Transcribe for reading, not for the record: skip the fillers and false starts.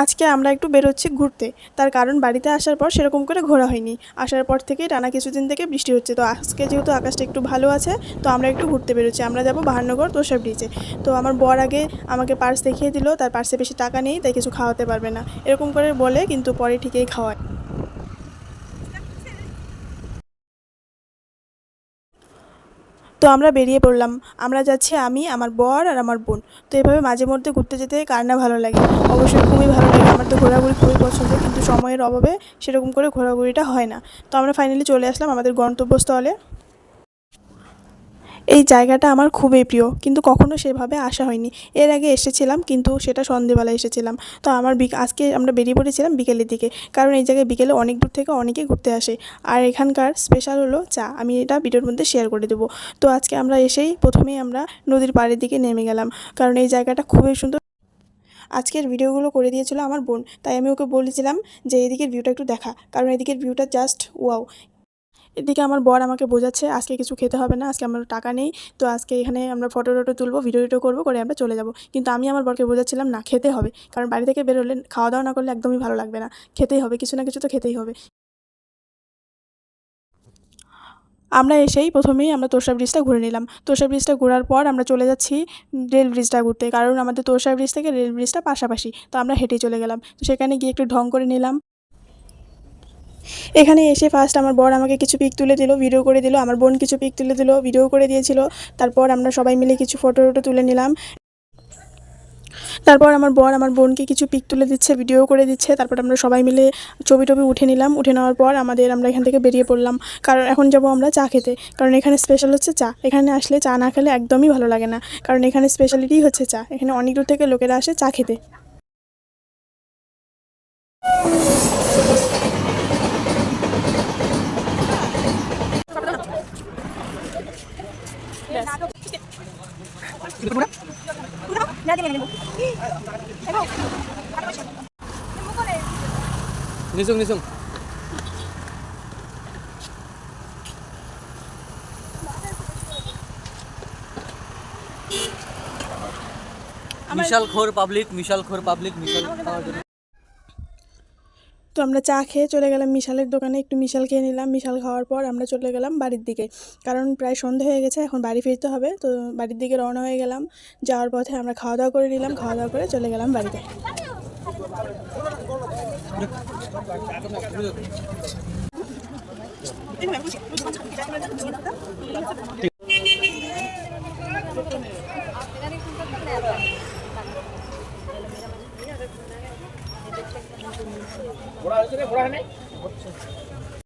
আজকে আমরা একটু বেরোচ্ছি ঘুরতে। তার কারণ বাড়িতে আসার পর সেরকম করে ঘোরা হয়নি। আসার পর থেকেই টানা কিছুদিন থেকে বৃষ্টি হচ্ছে। তো আজকে যেহেতু আকাশটা একটু ভালো আছে, তো আমরা একটু ঘুরতে বেরোচ্ছি। আমরা যাব বাহান্নগর তোষা ব্রিজে। তো আমার বর আগে আমাকে পার্স দেখিয়ে দিল, তার পার্সে বেশি টাকা নেই, তাই কিছু খাওয়াতে পারবে না, এরকম করে বলে, কিন্তু পরে ঠিকই খাওয়ায়। তো আমরা বেরিয়ে পড়লাম। আমরা যাচ্ছি আমি, আমার বর আর আমার বোন। তো এভাবে মাঝে মধ্যে ঘুরতে যেতে কার না ভালো লাগে। অবশ্যই খুবই ভালো লাগে, আমার তো ঘোরাঘুরি খুবই পছন্দ, কিন্তু সময়ের অভাবে সেরকম করে ঘোরাঘুরিটা হয় না। তো আমরা ফাইনালি চলে আসলাম আমাদের গন্তব্যস্থলে। এই জায়গাটা আমার খুবই প্রিয়, কিন্তু কখনো সেভাবে আসা হয়নি। এর আগে এসেছিলাম, কিন্তু সেটা সন্ধেবেলা এসেছিলাম। তো আজকে আমরা বেরিয়ে পড়েছিলাম বিকেলের দিকে, কারণ এই জায়গায় বিকেলে অনেক দূর থেকে অনেকেই ঘুরতে আসে। আর এখানকার স্পেশাল হলো চা, আমি এটা ভিডিওর মধ্যে শেয়ার করে দেবো। তো আজকে আমরা এসেই প্রথমেই আমরা নদীর পাড়ের দিকে নেমে গেলাম, কারণ এই জায়গাটা খুবই সুন্দর। আজকের ভিডিওগুলো করে দিয়েছিল আমার বোন, তাই আমি ওকে বলেছিলাম যে এদিকের ভিউটা একটু দেখা, কারণ এদিকের ভিউটা জাস্ট ওয়াও। এদিকে আমার বর আমাকে বোঝাচ্ছে আজকে কিছু খেতে হবে না, আজকে আমার টাকা নেই। তো আজকে এখানে আমরা ফটো টটো তুলবো, ভিডিও টিডিও করবো, করে আমরা চলে যাব। কিন্তু আমি আমার বরকে বোঝাচ্ছিলাম না, খেতে হবে, কারণ বাড়ি থেকে বেরোলে খাওয়া দাওয়া না করলে একদমই ভালো লাগবে না। খেতেই হবে, কিছু না কিছু তো খেতেই হবে। আমরা এসেই প্রথমেই আমরা তোষা ব্রিজটা ঘুরে নিলাম। তোষা ব্রিজটা ঘোরার পর আমরা চলে যাচ্ছি রেল ব্রিজটা ঘুরতে, কারণ আমাদের তোষা ব্রিজ থেকে রেল ব্রিজটা পাশাপাশি। তো আমরা হেঁটেই চলে গেলাম, তো সেখানে গিয়ে একটু ঢং করে নিলাম। এখানে এসে ফার্স্ট আমার বর আমাকে কিছু পিক তুলে দিল, ভিডিও করে দিল, আমার বোন কিছু পিক তুলে দিল, ভিডিও করে দিয়েছিল। তারপর আমরা সবাই মিলে কিছু ফটো টটো তুলে নিলাম। তারপর আমার বর আমার বোনকে কিছু পিক তুলে দিচ্ছে, ভিডিও করে দিচ্ছে। তারপর আমরা সবাই মিলে ছবি টবি উঠে নিলাম। উঠে নেওয়ার পর আমরা এখান থেকে বেরিয়ে পড়লাম, কারণ এখন যাব আমরা চা খেতে। কারণ এখানে স্পেশাল হচ্ছে চা, এখানে আসলে চা না খেলে একদমই ভালো লাগে না, কারণ এখানে স্পেশালিটিই হচ্ছে চা। এখানে অনেক দূর থেকে লোকেরা আসে চা খেতে। নিসুং নিসুং মিশাল খোর পাবলিক মিশাল খাওয়ার জন্য। তো আমরা চা খেয়ে চলে গেলাম মিশালের দোকানে, একটু মিশাল খেয়ে নিলাম। মিশাল খাওয়ার পর আমরা চলে গেলাম বাড়ির দিকে, কারণ প্রায় সন্ধে হয়ে গেছে, এখন বাড়ি ফিরতে হবে। তো বাড়ির দিকে রওনা হয়ে গেলাম। যাওয়ার পথে আমরা খাওয়া দাওয়া করে নিলাম, খাওয়া দাওয়া করে চলে গেলাম বাড়িতে।